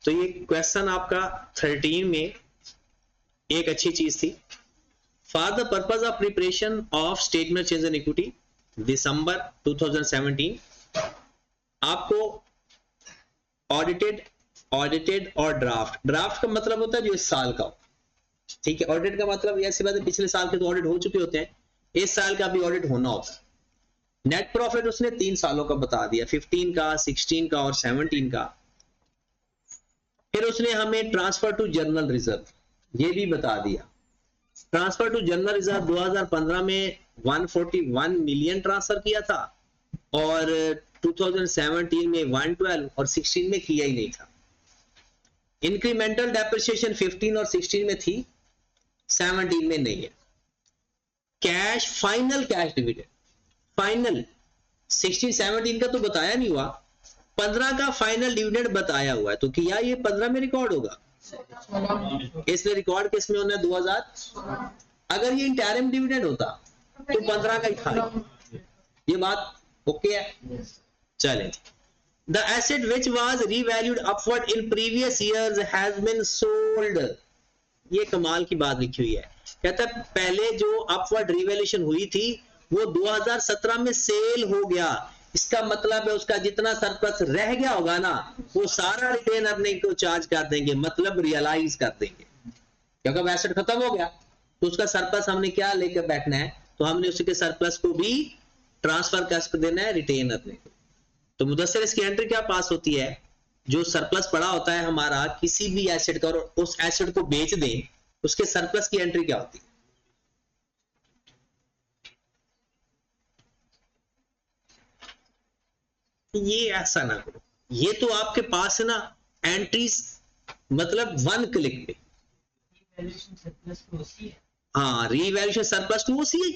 तो ये क्वेश्चन आपका 13 में एक अच्छी चीज थी। For the purpose of preparation of statement change in equity December 2017 आपको ऑडिटेड और ड्राफ्ट का मतलब होता है जो इस साल का हो, ठीक है। ऑडिट का मतलब ऐसी बात है पिछले साल के तो ऑडिट हो चुके होते हैं, इस साल का भी ऑडिट होना होता है। नेट प्रॉफिट उसने 3 सालों का बता दिया, 15 का, 16 का और 17 का। फिर उसने हमें ट्रांसफर टू जनरल रिजर्व ये भी बता दिया। ट्रांसफर टू जनरल रिजर्व 2015 में 141 मिलियन ट्रांसफर किया था और 2017 में 112 और 16 में किया ही नहीं था। इंक्रीमेंटल डेप्रिसिएशन 15 और 16 में थी, 17 में नहीं है। Cash final cash dividend final 16-17 का तो बताया नहीं हुआ, 15 का फाइनल डिविडेंड बताया हुआ है, तो क्या ये 15 में रिकॉर्ड होगा? इसलिए रिकॉर्ड किस में होना है? 2000। अगर ये इंटरिम डिविडेंड होता तो 15 का ही था। ये बात ओके है? चलें। The asset which was revalued upward in previous years has been sold। ये कमाल की बात लिखी हुई है। कहता है पहले जो अपवर्ड रिवैल्यूएशन हुई थी वो 2017 में सेल हो गया। इसका मतलब है उसका जितना सरप्लस रह गया होगा ना वो सारा रिटेन अर्निंग को चार्ज कर देंगे, मतलब रियलाइज कर देंगे, क्योंकि अब एसेट खत्म हो गया तो उसका सरप्लस हमने क्या लेकर बैठना है, तो हमने उसके सरप्लस को भी ट्रांसफर कर देना है रिटेन अर्निंग को। तो मुदस्सिर इसकी एंट्री क्या पास होती है? जो सरप्लस पड़ा होता है हमारा किसी भी एसेट का और उस एसेट को बेच दें, उसके सरप्लस की एंट्री क्या होती है? ये ऐसा ना करो, ये तो आपके पास है ना एंट्रीज, मतलब 1 क्लिक पे। हाँ, revaluation surplus to OCI,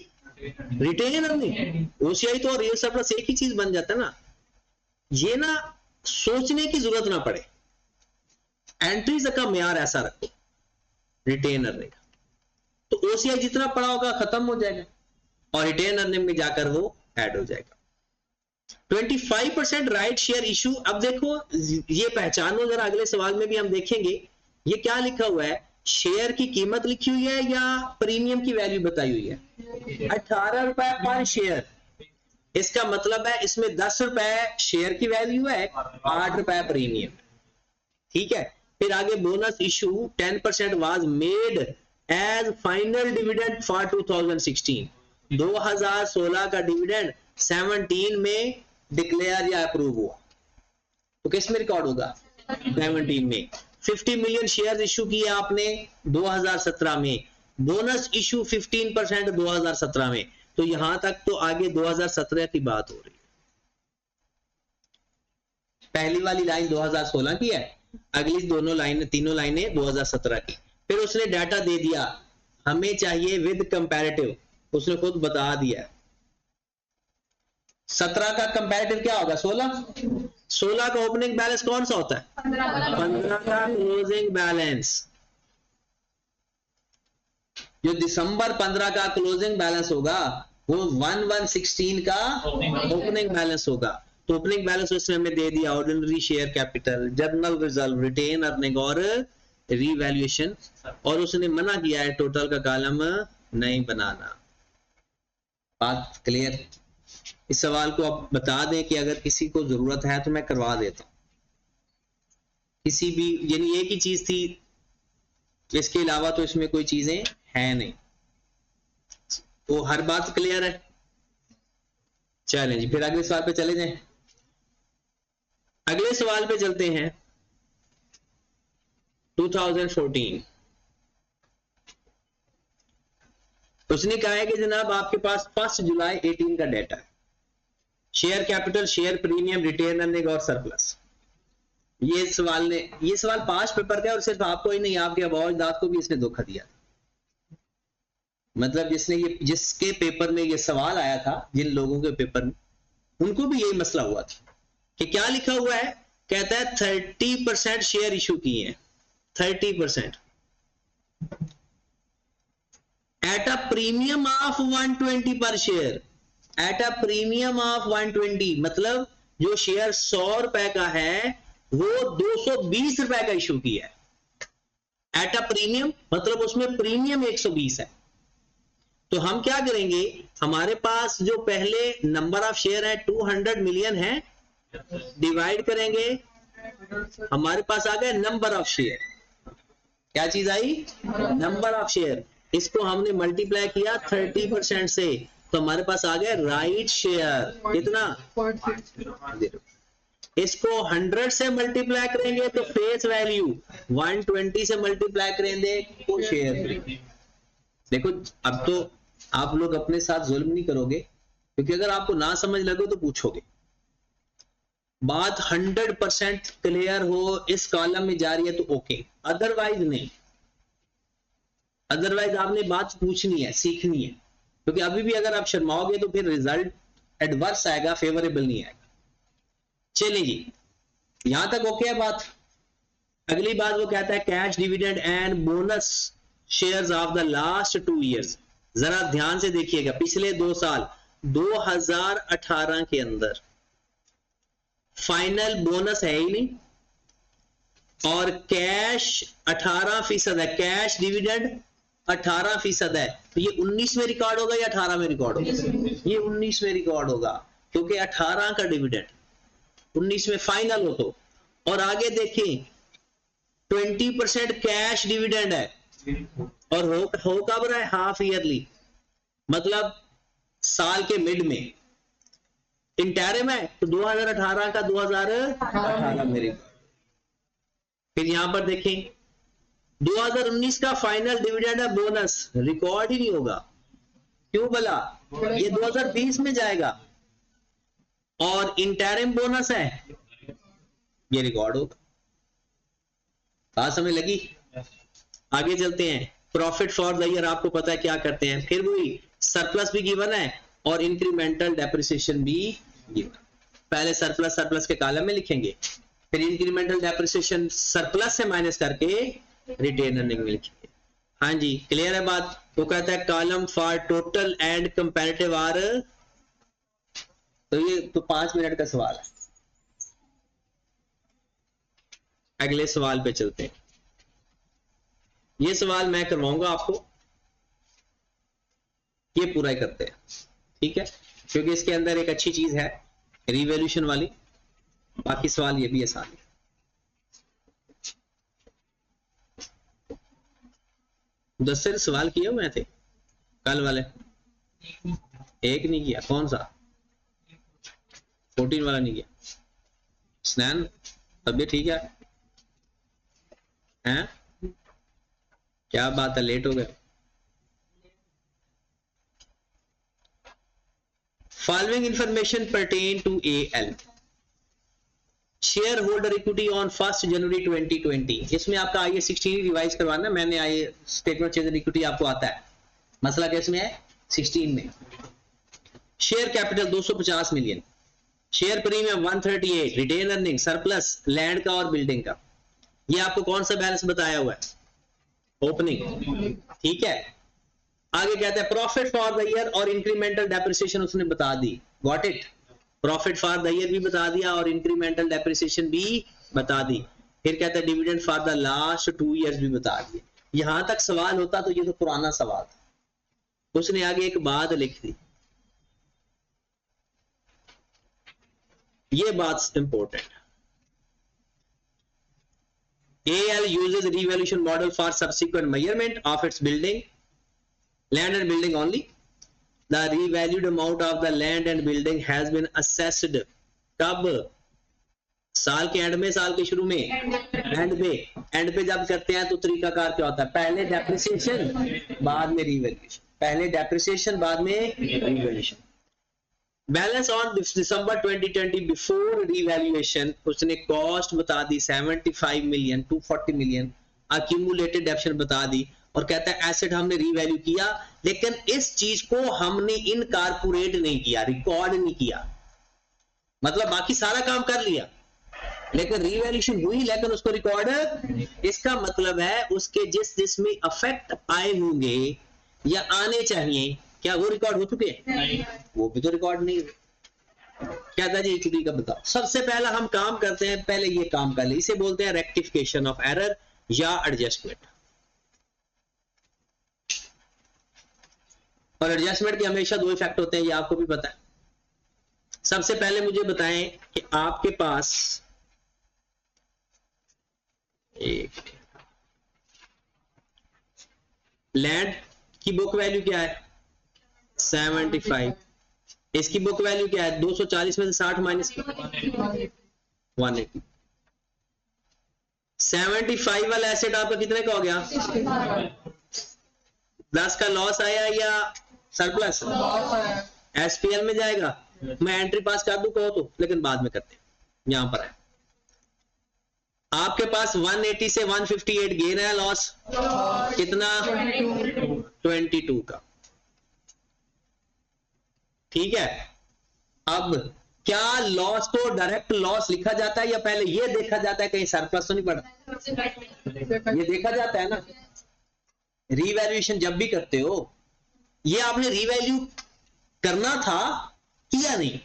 retain earning. OCI तो रियल सरप्लस एक ही चीज बन जाता है ना। ये ना सोचने की जरूरत ना पड़े, एंट्रीज का म्यार ऐसा रखो रिटेन अर्निंग, तो ओसीआई जितना पड़ा होगा खत्म हो जाएगा और रिटेन अर्निंग में जाकर वो ऐड हो जाएगा। 25% राइट शेयर इशू। अब देखो ये पहचानो जरा, अगले सवाल में भी हम देखेंगे ये क्या लिखा हुआ है, शेयर की कीमत लिखी हुई है या प्रीमियम की वैल्यू बताई हुई है? 18 रुपए पर शेयर। इसका मतलब है इसमें 10 रुपए शेयर की वैल्यू है, 8 रुपए प्रीमियम, ठीक है। फिर आगे bonus issue 10% was made as final dividend for 2016। 2016 का डिविडेंड 17 में डिक्लेयर या अप्रूव हुआ, तो किस में रिकॉर्ड होगा? 17 में। 50 मिलियन शेयर इशू किए आपने 2017 में, बोनस इशू 15% 2017 में, तो यहां तक तो आगे 2017 की बात हो रही है। पहली वाली लाइन 2016 की है, अगली दोनों लाइनें, तीनों लाइनें 2017 की। फिर उसने डाटा दे दिया, हमें चाहिए विद कंपैरेटिव, उसने खुद बता दिया 17 का कंपैरेटिव क्या होगा? 16 का ओपनिंग बैलेंस कौन सा होता है? 15 का क्लोजिंग बैलेंस। जो दिसंबर 15 का क्लोजिंग बैलेंस होगा वो 1116 का ओपनिंग बैलेंस होगा। तो ओपनिंग बैलेंस उसने हमें दे दिया ordinary share capital, general reserve, retain earning और रीवैल्यूएशन, और उसने मना किया है टोटल का कॉलम नहीं बनाना। बात क्लियर? इस सवाल को आप बता दें कि अगर किसी को जरूरत है तो मैं करवा देता हूं। किसी भी, यानी एक ही चीज थी, इसके अलावा तो इसमें कोई चीजें हैं नहीं, तो हर बात क्लियर है। चलें जी, फिर अगले सवाल पे चले जाएं। अगले सवाल पे चलते हैं। 2014 उसने कहा है कि जनाब आपके पास 1 जुलाई 18 का डाटा है, share capital, share premium, retain earning और सरप्लस। ये सवाल पांच पेपर का है और सिर्फ आपको ही नहीं, आपके अबाउजदाद को भी इसने धोखा दिया। मतलब जिसके पेपर में ये सवाल आया था, जिन लोगों के पेपर में, उनको भी यही मसला हुआ था कि क्या लिखा हुआ है, कहता है 30% शेयर इशू किए हैं, 30% एट अ प्रीमियम ऑफ 120 पर share, at a premium of 120, मतलब जो शेयर 100 रुपए का है वो 220 रुपए का इशू किया है एट अ प्रीमियम, मतलब उसमें प्रीमियम 120 है। तो हम क्या करेंगे, हमारे पास जो पहले नंबर ऑफ शेयर है 200 मिलियन है, डिवाइड करेंगे, हमारे पास आ गया नंबर ऑफ शेयर। क्या चीज आई? Number of share. इसको हमने मल्टीप्लाई किया 30% से, तो हमारे पास आ गया राइट शेयर कितना? इसको 100 से मल्टीप्लाई करेंगे तो फेस वैल्यू 120 से मल्टीप्लाई करेंगे तो शेयर। देखो अब तो आप लोग अपने साथ जुल्म नहीं करोगे, क्योंकि अगर आपको ना समझ लगे तो पूछोगे। बात 100% क्लियर हो, इस कॉलम में जा रही है तो ओके, अदरवाइज नहीं। अदरवाइज आपने बात पूछनी है, सीखनी है, क्योंकि अभी भी अगर आप शर्माओगे तो फिर रिजल्ट एडवर्स आएगा, फेवरेबल नहीं आएगा। चलिए जी, यहां तक ओके है बात। अगली बात वो कहता है cash dividend and bonus shares of the last 2 years. जरा ध्यान से देखिएगा, पिछले 2 साल 2018 के अंदर फाइनल बोनस है ही नहीं, और कैश 18% है, कैश डिविडेंड 18% है, तो ये 19 में रिकॉर्ड होगा या 18 में रिकॉर्ड होगा? ये 19 में रिकॉर्ड होगा, क्योंकि 18 का डिविडेंड 19 में फाइनल हो तो। और आगे देखें 20% कैश डिविडेंड है, और हो कब रहा है? हाफ ईयरली, मतलब साल के मिड में। इंटरिम है तो 2018 का 2018 में रिकॉर्ड। फिर यहां पर देखें 2019 का फाइनल डिविडेंड है, बोनस रिकॉर्ड ही नहीं होगा। क्यों भला? ये 2020 में जाएगा। और इंटरिम बोनस है, ये रिकॉर्ड होगा। बात समझ लगी? आगे चलते हैं। प्रॉफिट फॉर द ईयर आपको पता है क्या करते हैं, फिर वही सरप्लस भी गिवन है और इंक्रीमेंटल डेप्रिसिएशन भी गिवन। पहले सरप्लस के कॉलम में लिखेंगे, फिर इंक्रीमेंटल डेप्रिसिएशन सरप्लस से माइनस करके रिटेन अर्निंग में लिखेंगे। हाँ जी, क्लियर है बात? वो कहता है column for total and comparative are, तो ये तो 5 मिनट का सवाल है। अगले सवाल पे चलते हैं। ये सवाल मैं करवाऊंगा आपको, ये पूरा ही करते हैं, ठीक है? क्योंकि इसके अंदर एक अच्छी चीज है रिवैल्यूएशन वाली, बाकी सवाल ये भी आसान है। दस सवाल किए हुए थे कल वाले, एक नहीं किया। कौन सा? 14 वाला नहीं किया। स्नैन तबियत ठीक है? हैं? क्या बात है, लेट हो गए? Following information pertain to AL share holder equity on 1 January 2020। इसमें आपका IA 16 रिवाइज करवाना। मैंने IA स्टेटमेंट चेंज इक्विटी आपको आता है, मसला किसमें है? 16 में। Share capital 250 million, share premium 138, retain earning, surplus land का और बिल्डिंग का। ये आपको कौन सा बैलेंस बताया हुआ है? ओपनिंग, ठीक है। आगे कहते हैं प्रॉफिट फॉर द ईयर और इंक्रीमेंटल डेप्रिसिएशन उसने बता दी। Got it? Profit for the year भी बता दिया और इंक्रीमेंटल डेप्रिसिएशन भी बता दी। फिर कहता है dividend for the last 2 years भी बता दिए। यहां तक सवाल होता तो ये तो पुराना सवाल था, उसने आगे एक बात लिख दी। ये बात important. AL uses revaluation model for subsequent measurement of its building, land and building only. The revalued amount of the land and building has been assessed. कब? साल के एंड में, साल के शुरू में, एंड पे जब करते हैं तो तरीकाकार क्या होता है? पहले डेप्रिसिएशन बाद में रिवैल्यूएशन, पहले डेप्रिसिएशन बाद में revaluation. Balance on December 2020 before revaluation उसने कॉस्ट बता दी 75 मिलियन, 240 मिलियन, अक्यूमुलेटेड डेप्शन बता दी, और कहता है एसेट हमने रिवैल्यू किया, लेकिन इस चीज को हमने इनकॉर्पोरेट नहीं किया, रिकॉर्ड नहीं किया। मतलब बाकी सारा काम कर लिया, लेकिन रिवैल्यूएशन हुई लेकिन उसको रिकॉर्ड। इसका मतलब है उसके जिसमें अफेक्ट आए होंगे या आने चाहिए, क्या वो रिकॉर्ड हो चुके हैं? वो भी तो रिकॉर्ड नहीं हुए। कहता है जी इक्विटी का बताओ। सबसे पहला हम काम करते हैं, पहले ये काम कर ले, इसे बोलते हैं रेक्टिफिकेशन ऑफ एरर या एडजस्टमेंट। और एडजस्टमेंट के हमेशा दो इफेक्ट होते हैं, ये आपको भी पता है। सबसे पहले मुझे बताएं कि आपके पास एक लैंड की बुक वैल्यू क्या है 75, इसकी बुक वैल्यू क्या है 240 में से 60 माइनस 180। 75 वाला एसेट आपका कितने का हो गया 10 का लॉस आया या सरप्लस? एसपीएल में जाएगा। मैं एंट्री पास कर दूं कहो तो, लेकिन बाद में करते हैं, यहां पर है आपके पास 180 से 158 गेन है, लॉस कितना 22 का। ठीक है, अब क्या लॉस को डायरेक्ट लॉस लिखा जाता है या पहले ये देखा जाता है कहीं सरप्लस तो नहीं पड़ा? ये देखा जाता है ना। रीवैल्यूएशन जब भी करते हो, ये आपने रीवैल्यू करना था किया नहीं,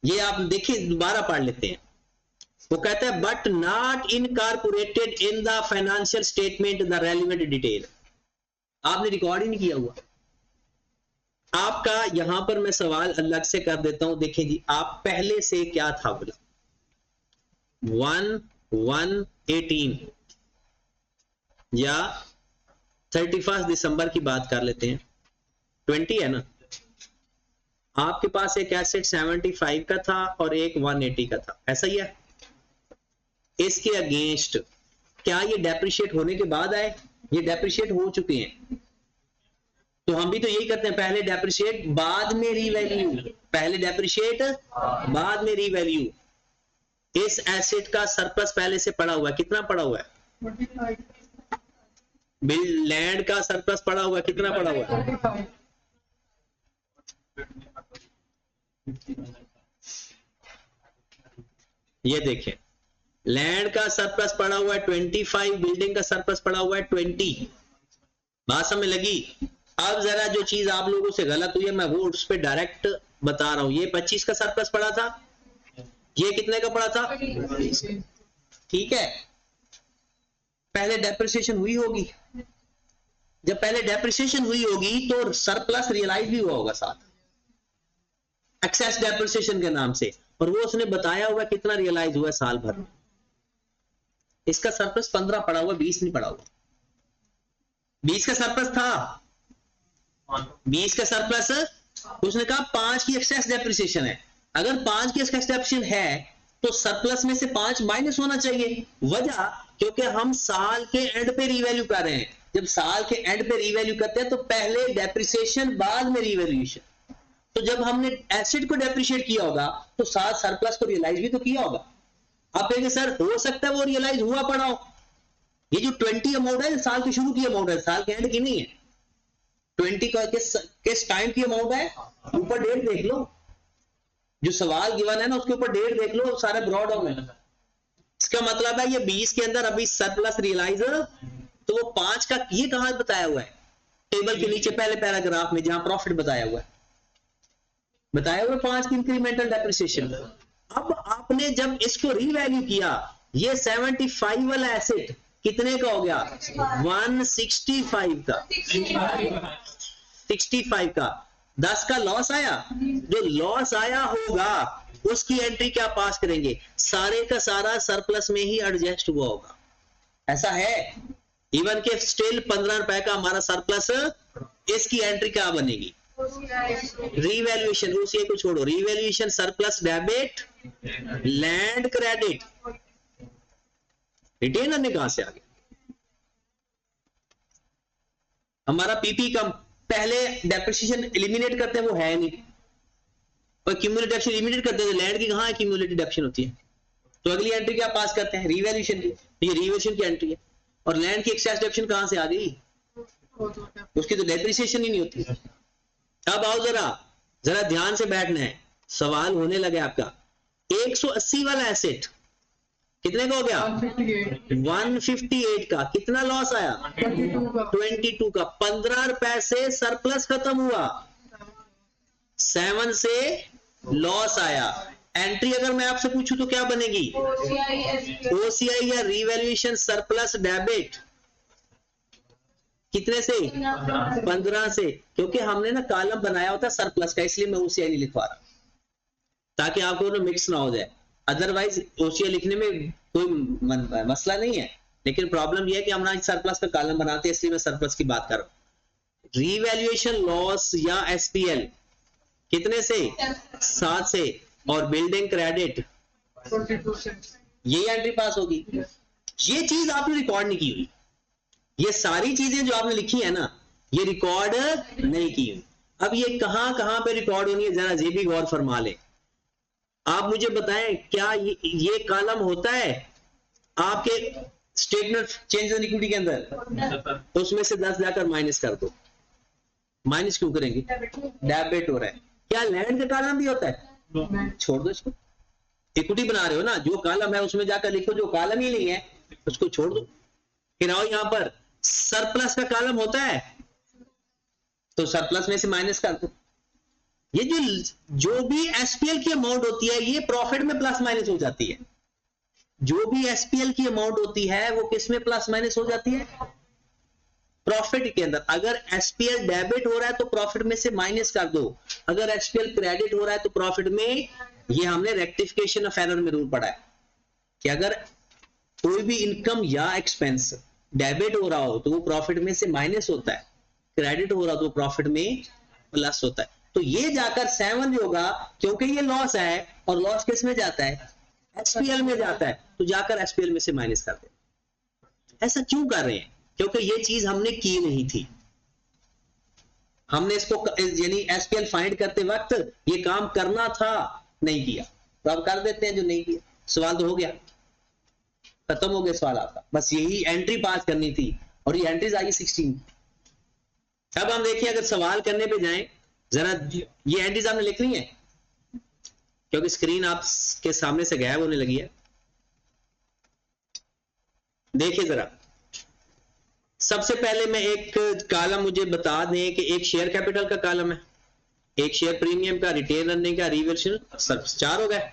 ये आप देखिए दोबारा पढ़ लेते हैं। वो कहता है but not incorporated in the financial statement the relevant detail. आपने रिकॉर्ड ही नहीं किया हुआ। आपका यहां पर मैं सवाल अलग से कर देता हूं, देखें जी आप पहले से क्या था बोला 1/1/18 या 31 दिसंबर की बात कर लेते हैं, 20 है ना। आपके पास एक एसेट 75 का था और एक 180 का था, ऐसा ही है। इसके अगेंस्ट क्या ये डेप्रिशिएट होने के बाद आए? ये डेप्रिशिएट हो चुके हैं, तो हम भी तो यही करते हैं, पहले डेप्रिशिएट बाद में रीवैल्यू, पहले डेप्रिशिएट बाद में रीवैल्यू। इस एसेट का सरप्लस पहले से पड़ा हुआ है, कितना पड़ा हुआ है? लैंड का सरप्लस पड़ा हुआ है, कितना पड़ा हुआ है? ये देखें, लैंड का सरप्लस पड़ा हुआ है 25, बिल्डिंग का सरप्लस पड़ा हुआ है 20। बात समझ लगी? अब जरा जो चीज आप लोगों से गलत हुई है मैं वो उस पर डायरेक्ट बता रहा हूं। ये 25 का सरप्लस पड़ा था, ये कितने का पड़ा था? ठीक है, पहले डेप्रिसिएशन हुई होगी। जब पहले डेप्रिसिएशन हुई होगी तो सरप्लस रियलाइज भी हुआ होगा साथ, एक्सेस डेप्रिसिएशन के नाम से, और वो उसने बताया हुआ कितना रियलाइज हुआ साल भर में। इसका सरप्लस 15 पड़ा हुआ, 20 नहीं पड़ा हुआ। 20 का सरप्लस था, 20 का सरप्लस, उसने कहा 5 की एक्सेस डेप्रिसिएशन है। अगर 5 की एक्सेस डेप्रिसिएशन है तो सरप्लस में से 5 माइनस होना चाहिए। वजह क्योंकि हम साल के एंड पे रीवैल्यू कर रहे हैं। जब साल के एंड पे रीवैल्यू करते हैं तो पहले डेप्रिसिएशन बाद में रीवैल्यूएशन। तो जब हमने एसेट को डेप्रिशिएट किया होगा तो साथ सरप्लस को रियलाइज भी तो किया होगा। आप कहेंगे सर हो सकता है वो रियलाइज हुआ पड़ा हो। ये जो 20 अमाउंट है साल के शुरू की अमाउंट है, साल के एंड की नहीं है। 20 का किस टाइम की अमाउंट है, ऊपर डेट देख लो, जो सवाल गिवन है ना उसके ऊपर डेट देख लो, सारे ब्रॉड हो गए। इसका मतलब है ये 20 के अंदर अभी सरप्लस रियलाइज, तो वो 5 का ये कहां बताया हुआ है? टेबल के नीचे पहले पैराग्राफ में जहां प्रॉफिट बताया हुआ है, बताया हुआ 5 की इंक्रीमेंटल डेप्रिसिएशन। अब आपने जब इसको रीवैल्यू किया, ये 75 वाला एसेट कितने का हो गया 165 का, 65 का 10 का लॉस आया। जो लॉस आया होगा उसकी एंट्री क्या पास करेंगे? सारे का सारा सरप्लस में ही एडजस्ट हुआ होगा। ऐसा है इवन के स्टिल 15 रुपए का हमारा सरप्लस, इसकी एंट्री क्या बनेगी? रीवैल्यूएशन। उसी को छोड़ो, revaluation surplus debit land credit, retainer ने कहां से आ गया? हमारा पीपी कम पहले डेप्रिसिएशन एलिमिनेट करते हैं, वो है नहीं, और क्यूमुलेटिव डेप्रिसिएशन एलिमिनेट करते हैं, लैंड की कहां है क्यूमुलेटिव डेप्रिसिएशन होती है। तो अगली एंट्री क्या पास करते हैं? रीवैल्यूएशन की। ये रीवैल्यूएशन की एंट्री है। और लैंड की एक्सेस डेप्रिसिएशन कहां से आ गई? उसकी तो डेप्रिसिएशन ही नहीं होती। अब आओ जरा ध्यान से बैठना है, सवाल होने लगे आपका। 180 वाला एसेट कितने का हो गया? 158 का। कितना लॉस आया? 22 का। 15 रुपए से सरप्लस खत्म हुआ, 7 से लॉस आया। एंट्री अगर मैं आपसे पूछूं तो क्या बनेगी? ओसीआई या रिवैल्यूएशन सरप्लस डेबिट। कितने से? 15 से। क्योंकि हमने ना कॉलम बनाया होता है सरप्लस का, इसलिए मैं ओसीआई नहीं लिखवा रहा, ताकि आपको ना मिक्स ना हो जाए। अदरवाइज ओसीआई लिखने में कोई मसला नहीं है, लेकिन प्रॉब्लम यह है कि हम ना सरप्लस का कॉलम बनाते हैं, इसलिए मैं सरप्लस की बात कर रहा हूं। रिवैल्यूएशन लॉस या एसपीएल कितने से? 7 से। और बिल्डिंग क्रेडिट ये एंट्री पास होगी। ये चीज आपने रिकॉर्ड नहीं की हुई, ये सारी चीजें जो आपने लिखी है ना, ये रिकॉर्ड नहीं की हुई। अब ये कहां कहां पे रिकॉर्ड होनी है, जरा ये भी गौर फरमा ले। आप मुझे बताएं, क्या ये कॉलम होता है आपके स्टेटमेंट चेंज इन इक्विटी के अंदर? तो उसमें से 10 जाकर माइनस कर दो। माइनस क्यों करेंगे? डेबिट हो रहा है। क्या लैंड का कॉलम भी होता है? छोड़ दो इसको, इक्विटी बना रहे हो ना, जो कॉलम है उसमें जाकर लिखो, जो कॉलम ही नहीं है उसको छोड़ दो। फिर आओ यहां पर सरप्लस का कॉलम होता है, तो सरप्लस में से माइनस कर दो। ये जो भी एसपीएल की अमाउंट होती है, ये प्रॉफिट में प्लस माइनस हो जाती है। जो भी एसपीएल की अमाउंट होती है वो किस में प्लस माइनस हो जाती है? प्रॉफिट के अंदर। अगर एसपीएल डेबिट हो रहा है तो प्रॉफिट में से माइनस कर दो, अगर एसपीएल क्रेडिट हो रहा है तो प्रॉफिट में, ये हमने रेक्टिफिकेशन ऑफ एरर में रूल पढ़ा है कि अगर कोई भी इनकम या एक्सपेंस डेबिट हो रहा हो तो वो प्रॉफिट में से माइनस होता है, क्रेडिट हो रहा तो प्रॉफिट में प्लस होता है। तो ये जाकर 7 होगा, क्योंकि ये लॉस है और लॉस किस में जाता है? एसपीएल में जाता है, तो जाकर एसपीएल में से माइनस कर दे। ऐसा क्यों कर रहे हैं? क्योंकि ये चीज हमने की नहीं थी। हमने इसको यानी एसपीएल फाइंड करते वक्त ये काम करना था, नहीं किया, तो अब कर देते हैं जो नहीं किया। सवाल तो हो गया, खत्म हो गया सवाल आपका। बस यही एंट्री पास करनी थी और ये एंट्रीज आई 16। अब हम देखिए, अगर सवाल करने पे जाएं, जरा ये एंट्रीज आपने लिखनी है क्योंकि स्क्रीन आपके सामने से गायब होने लगी है। देखिए जरा, सबसे पहले मैं एक कॉलम मुझे बता दें कि एक शेयर कैपिटल का कॉलम है, एक शेयर प्रीमियम का, रिटेन अर्निंग का, रिवर्सल, सब 4 हो गए।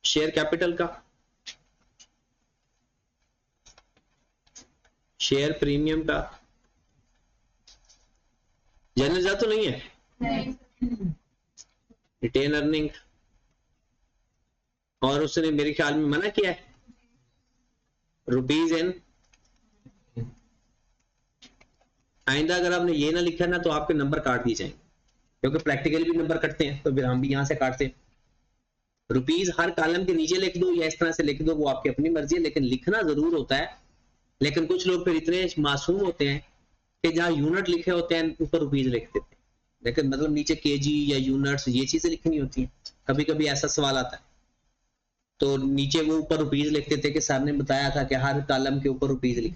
शेयर कैपिटल का, शेयर प्रीमियम का, जनरल जा तो नहीं है, रिटेन अर्निंग, और उसने मेरे ख्याल में मना किया है रुपीज इन। आइंदा अगर आपने ये ना लिखा ना तो आपके नंबर काट दिए जाएंगे, क्योंकि प्रैक्टिकली भी नंबर कटते हैं, तो फिर हम भी यहां से काटते हैं। रुपीज हर कॉलम के नीचे लिख दो या इस तरह से लिख दो, वो आपकी अपनी मर्जी है, लेकिन लिखना जरूर होता है। लेकिन कुछ लोग फिर इतने मासूम होते हैं कि जहां यूनिट लिखे होते हैं ऊपर रुपीज लिख देते हैं, लेकिन मतलब नीचे केजी या यूनिट्स ये चीजें लिखनी होती हैं। कभी कभी ऐसा सवाल आता है, तो नीचे वो ऊपर रुपीज लिखते थे कि सर ने बताया था कि हर कॉलम के ऊपर रुपीज लिख,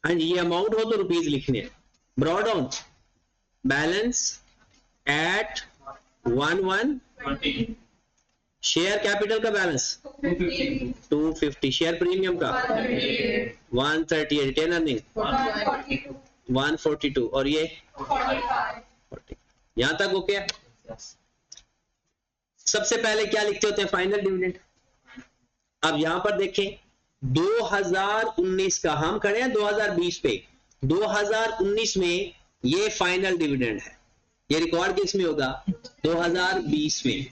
हाँ ये अमाउंट हो तो रुपीज लिखने हैं। Brought on balance at 1120, share capital का बैलेंस 250, शेयर प्रीमियम का 130, रिटेन अर्निंग 142 और ये 40। यहां तक ओके है। सबसे पहले क्या लिखते होते हैं? Final dividend. अब यहां पर देखें 2019 का, हम खड़े हैं 2020 पे, 2019 में ये फाइनल डिविडेंड है। ये रिकॉर्ड किस में होगा? 2020 में।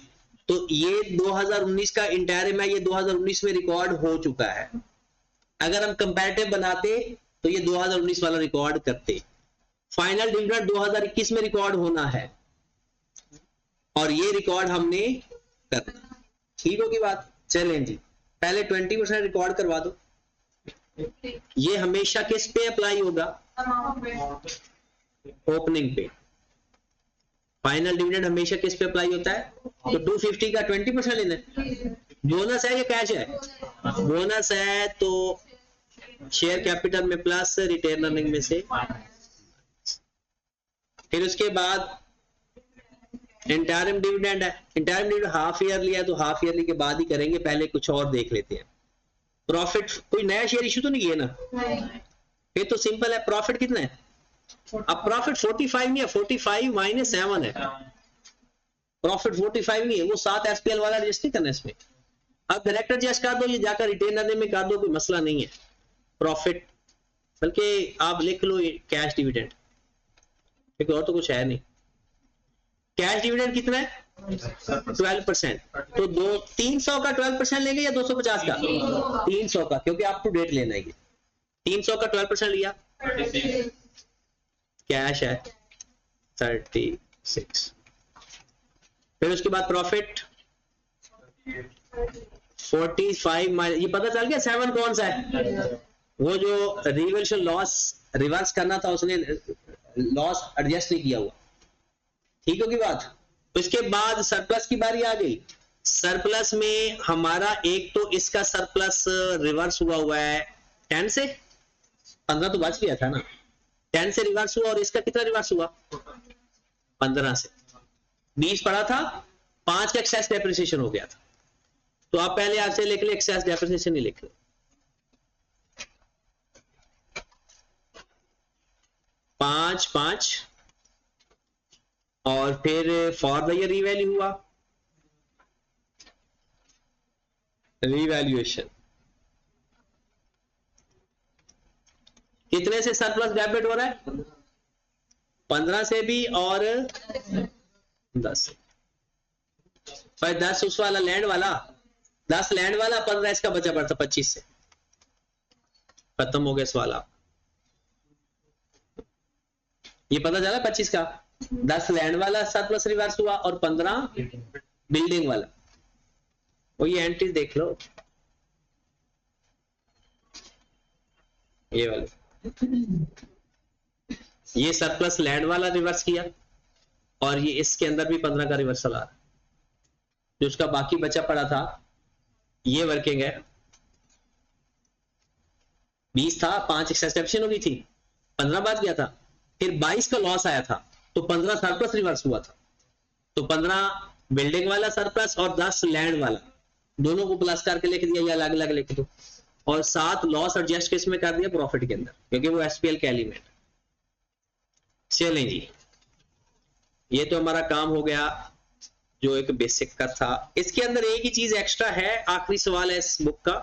तो ये 2019 का इंटायरम है, ये 2019 में रिकॉर्ड हो चुका है। अगर हम कंपैरेटिव बनाते तो ये 2019 वाला रिकॉर्ड करते। फाइनल डिविडेंड 2021 में रिकॉर्ड होना है और ये रिकॉर्ड हमने करना। ठीक होगी बात? चलें जी, पहले 20% रिकॉर्ड करवा दो। ये हमेशा किस पे अप्लाई होगा? ओपनिंग पे। फाइनल डिविडेंड हमेशा किस पे अप्लाई होता है? तो 250 का 20% लेना है। बोनस है या कैश है? बोनस है तो शेयर कैपिटल में प्लस, रिटेन अर्निंग में से। फिर उसके बाद इंटरिम डिविडेंड है। इंटरिम डिविडेंड हाफ ईयरली है तो हाफ ईयरली के बाद ही करेंगे, पहले कुछ और देख लेते हैं। प्रॉफिट, कोई नया शेयर इशू तो नहीं किया ना? फिर तो सिंपल है। प्रॉफिट कितना है? अब प्रॉफिट 45 नहीं है, 45 - 7 है। प्रॉफिट 45 नहीं है, वो 7 एसपीएल वाला एडजस्ट नहीं करना इसमें। अब डायरेक्ट एडजस्ट कर दो, ये जाकर रिटेन अर्निंग में कर दो, कोई मसला नहीं है। प्रॉफिट बल्कि आप लिख लो कैश डिविडेंड, क्योंकि और तो कुछ है नहीं। कैश डिविडेंड कितना है 12%, तो 300 का 12% लेंगे या 250 का? 300 का, क्योंकि आप टू डेट लेना है। 300 का 12% लिया, कैश है 36। फिर उसके बाद प्रॉफिट 45 ये पता चल गया 7 कौन सा है? वो जो रिवल्यूशन लॉस रिवर्स करना था, उसने लॉस एडजस्ट नहीं किया हुआ। ठीक होगी बात। उसके बाद सरप्लस की बारी आ गई। सरप्लस में हमारा एक तो इसका सरप्लस रिवर्स हुआ है 10 से, 15 तो बच गया था ना, 10 से रिवर्स हुआ, और इसका कितना रिवर्स हुआ 15 से। 20 पड़ा था, 5 का एक्सेस डेप्रिसिएशन हो गया था। तो आप पहले आपसे लिख ले, एक्सेस डेप्रिसिएशन ही लिख लो। 5 और फिर फॉर द ईयर रीवैल्यू हुआ, रीवैल्यूएशन कितने से सरप्लस डेबिट हो रहा है? 15 से भी और 10 से। भाई 10 उस वाला लैंड वाला, 10 लैंड वाला, 15 इसका बचा पड़ता 25 से। खत्म हो गया इस वाला। ये पता चला 25 का, 10 लैंड वाला सरप्लस रिवर्स हुआ और 15 बिल्डिंग वाला। वो ये एंट्री देख लो, ये वाले, ये सरप्लस लैंड वाला रिवर्स किया, और ये इसके अंदर भी 15 का रिवर्सल आ रहा है। जो उसका बाकी बचा पड़ा था, ये वर्किंग है, 20 था, 5 एक्सेप्शन हो गई थी, 15 बच गया था, फिर 22 का लॉस आया था, तो 15 सरप्लस रिवर्स हुआ था। तो 15 बिल्डिंग वाला सरप्लस और 10 लैंड वाला, दोनों को प्लस करके लिख दिया, या अलग अलग लिख दो, और 7 लॉस एडजस्ट किस में कर दिया? प्रॉफिट के अंदर, क्योंकि वो एसपीएल का एलिमेंट। चलें जी, ये तो हमारा काम हो गया जो एक बेसिक का था। इसके अंदर एक ही चीज एक्स्ट्रा है, आखिरी सवाल है इस बुक का।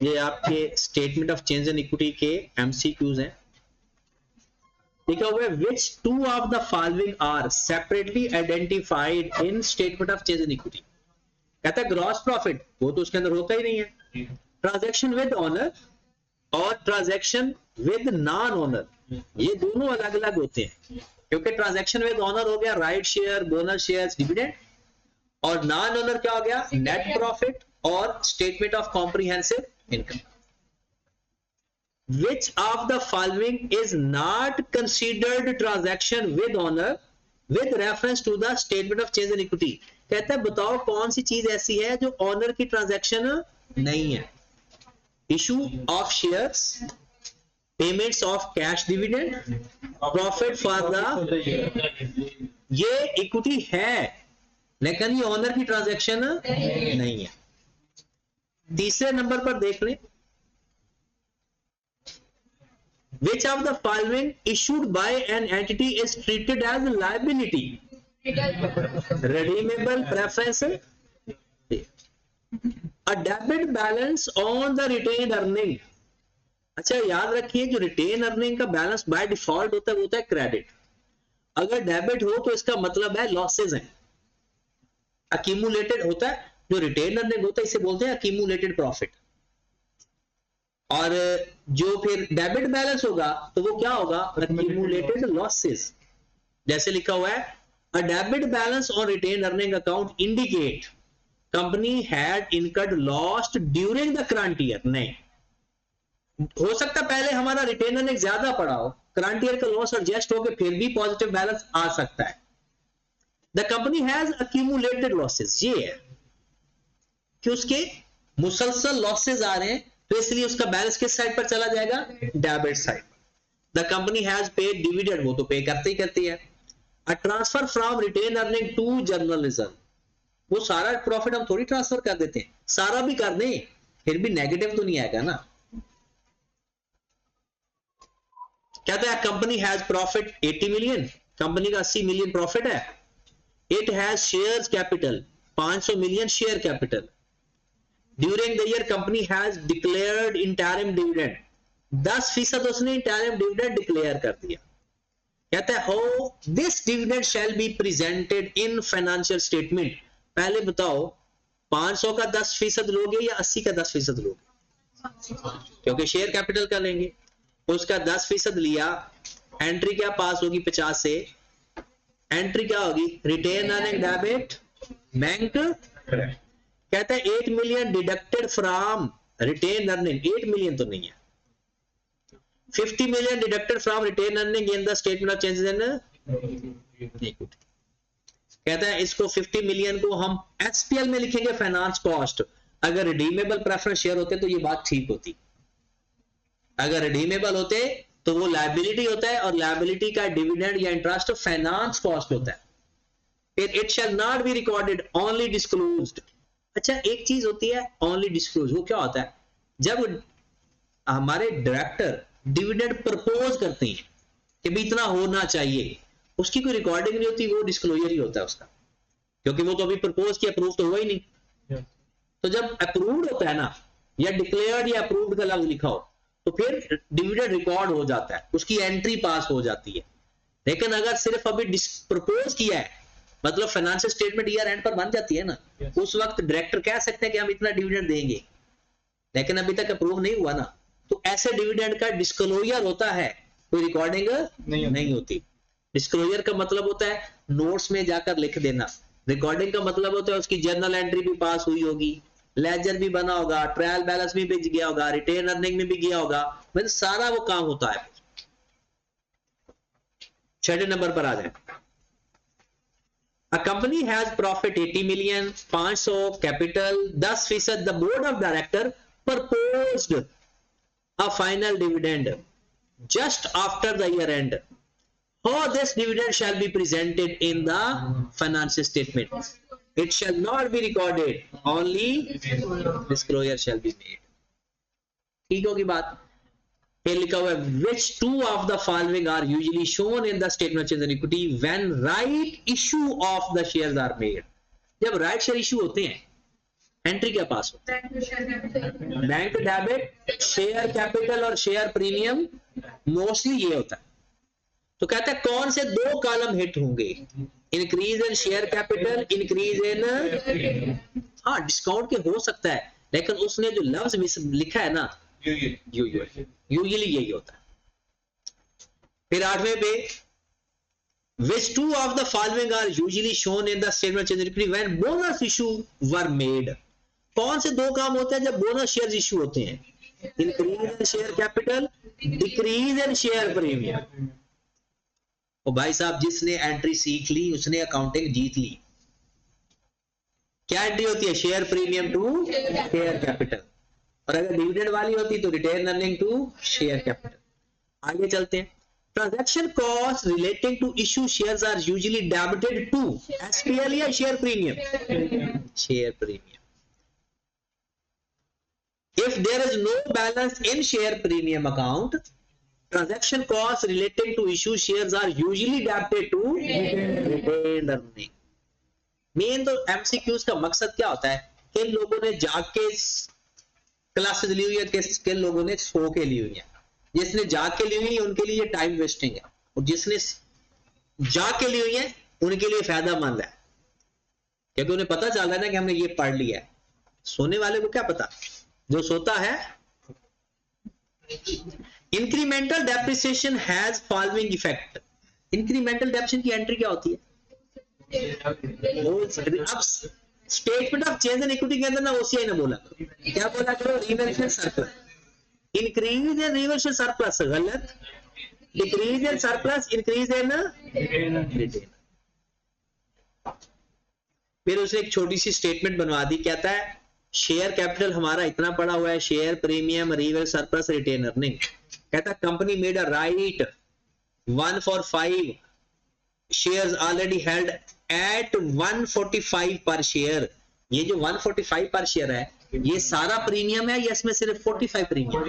ये आपके statement of change in equity के एमसीक्यूज हैं। लिखा हुआ है which two of the following are separately identified in statement of change in equity. कहता है ग्रॉस प्रॉफिट, वो तो उसके अंदर होता ही नहीं है। ट्रांजैक्शन विद ऑनर और ट्रांजैक्शन विद नॉन ऑनर, ये दोनों अलग अलग होते हैं, क्योंकि ट्रांजैक्शन विद ऑनर हो गया right share, bonus shares, dividend, और नॉन ऑनर क्या हो गया? नेट प्रॉफिट और statement of comprehensive income. Which of the following is not considered transaction with honor with reference to the statement of change in equity? कहता है बताओ कौन सी चीज ऐसी है जो ऑनर की ट्रांजैक्शन नहीं है? Issue of shares, payments of cash dividend, profit for the, ये इक्विटी है लेकिन ये ऑनर की ट्रांजैक्शन नहीं है। तीसरे नंबर पर देख लें, which of the following issued by an entity is treated as liability? Redeemable preference, a debit balance on the retained earning। अच्छा याद रखिए, जो रिटेन अर्निंग का बैलेंस बाय डिफॉल्ट होता है वो होता है क्रेडिट। अगर डेबिट हो तो इसका मतलब है लॉसेज हैं, अक्यूमुलेटेड होता है। जो रिटेन अर्निंग होता है इसे बोलते हैं अक्यूमुलेटेड प्रॉफिट। और जो फिर डेबिट बैलेंस होगा तो वो क्या होगा? Accumulated losses. जैसे लिखा हुआ है a debit balance on retain earning account indicate company had incurred loss during the current year. नहीं, हो सकता पहले हमारा रिटेन अर्निंग ज्यादा पड़ा हो, करंट ईयर का लॉस एडजस्ट होकर फिर भी पॉजिटिव बैलेंस आ सकता है। The company has accumulated losses, ये है कि उसके मुसलसल लॉसेस आ रहे हैं, तो इसलिए उसका बैलेंस किस साइड पर चला जाएगा? Debit side. The company has paid dividend, वो तो पे करते ही करती है। A transfer from retain earning to general reserve, वो सारा प्रॉफिट हम थोड़ी ट्रांसफर कर देते हैं, सारा भी कर दें फिर भी नेगेटिव तो नहीं आएगा ना। कहता है company has profit 80 million, company का 80 मिलियन प्रॉफिट है। It has shares capital 500 million share capital. During the year company has declared interim dividend, 10% उसने इंटरिम डिविडेंड डिक्लेयर कर दिया। कहता है how this dividend shell be presented in financial statement. पहले बताओ 500 का 10% लोगे या 80 का 10% लोगे? क्योंकि शेयर कैपिटल का लेंगे, उसका 10% लिया, एंट्री क्या पास होगी 50 से, एंट्री क्या होगी रिटेन अर्निंग डेबिट बैंक। कहता है 8 million deducted from retain earning, 8 million तो नहीं है, 50 million deducted from retain earning in the statement of changes in equity. कहता है इसको 50 मिलियन को हम एसपीएल में लिखेंगे फाइनेंस कॉस्ट। अगर रिडीमेबल प्रेफरेंस शेयर होते तो ये बात ठीक होती, अगर रिडीमेबल होते तो वो लायबिलिटी होता है और लायबिलिटी का डिविडेंड या इंटरेस्ट फाइनेंस कॉस्ट होता है। फिर it shall not be recorded only disclosed. अच्छा एक चीज होती है ओनली डिस्क्लोज, वो क्या होता है जब हमारे डायरेक्टर डिविडेंड प्रपोज करते हैं कि भी इतना होना चाहिए, उसकी कोई रिकॉर्डिंग नहीं होती, वो डिस्क्लोजर ही होता है उसका, क्योंकि वो तो अभी प्रपोज किया, अप्रूव तो हुआ ही नहीं। तो जब अप्रूव्ड होता है ना, या डिक्लेयर्ड या अप्रूव्ड का लफ्ज लिखा हो, तो फिर डिविडेंड रिकॉर्ड हो जाता है, उसकी एंट्री पास हो जाती है। लेकिन अगर सिर्फ अभी प्रपोज किया है, मतलब फाइनेंशियल स्टेटमेंट ईयर एंड पर बन जाती है ना, उस वक्त डायरेक्टर कह सकते हैं कि हम इतना डिविडेंड देंगे, लेकिन अभी तक अप्रूव नहीं हुआ ना, तो ऐसे डिविडेंड का डिस्क्लोजर होता है, कोई रिकॉर्डिंग नहीं होती। डिस्क्लोजर का मतलब होता है नोट्स में जाकर लिख देना, रिकॉर्डिंग का मतलब होता है उसकी जर्नल एंट्री भी पास हुई होगी, लेजर भी बना होगा, ट्रायल बैलेंस भी भेज गया होगा, रिटेन अर्निंग में भी गया होगा, मतलब सारा वो काम होता है। 6 नंबर पर आ जाए। A company has profit 80 million, 500 capital, 10%, the board of director proposed a final dividend just after the year end. How this dividend shall be presented in the financial statement? It shall not be recorded, only disclosure shall be made. ठीक होगी बात। फिर लिखा हुआ है which two of the following are usually shown in the statement of change in equity when right issue of the shares are made। जब right share issue होते हैं, एंट्री क्या पास होता है? बैंक डेबिट, शेयर कैपिटल और share premium, mostly ये होता है। तो कहता है कौन से 2 कॉलम हिट होंगे? Increase in share capital, increase in, हाँ डिस्काउंट के हो सकता है, लेकिन उसने जो लफ्ज लिखा है ना, यूजुअली यही होता है। फिर 8वें पे which two of the following are usually shown in the statement of change in equity when bonus issue were made। कौन से 2 काम होते हैं जब बोनस शेयर इश्यू होते हैं? Increase in share capital, decrease in share premium. ओ भाई साहब जिसने एंट्री सीख ली उसने अकाउंटिंग जीत ली। क्या एंट्री होती है? Share premium to share capital, और अगर डिविडेंड वाली होती तो retain earning to share capital. आगे चलते हैं। Transaction cost relating to issue shares are usually debited to SPL या share premium? Share premium. If there is no balance in share premium account, transaction costs relating to issue shares are usually debited to retained earning। Main तो MCQs का मकसद क्या होता है? किन लोगों ने जाग के क्लासेस ली हुई है, किन लोगों ने सो के ली हुई है। जिसने जाग के ली हुई है उनके लिए टाइम वेस्टिंग है, और जिसने जाग के ली हुई है उनके लिए फायदामंद है, क्योंकि उन्हें पता चल रहा है ना कि हमने ये पढ़ लिया है। सोने वाले को क्या पता, जो सोता है। Incremental depreciation has following effect. Incremental depreciation की एंट्री क्या होती है? अब statement of change in equity के अंदर ना ओसीआई ना बोला करो, क्या बोला करो? Reversal surplus. Increase in reversal surplus गलत, decrease in surplus, increase in retain. फिर उसने एक छोटी सी स्टेटमेंट बनवा दी, कहता है शेयर कैपिटल हमारा इतना पड़ा हुआ है, share premium, reversal surplus, retain earning. कहता company made a right 1 for 5 shares already held at 145 per share. ये जो 145 पर शेयर है, ये सारा प्रीमियम है या इसमें सिर्फ 45 प्रीमियम?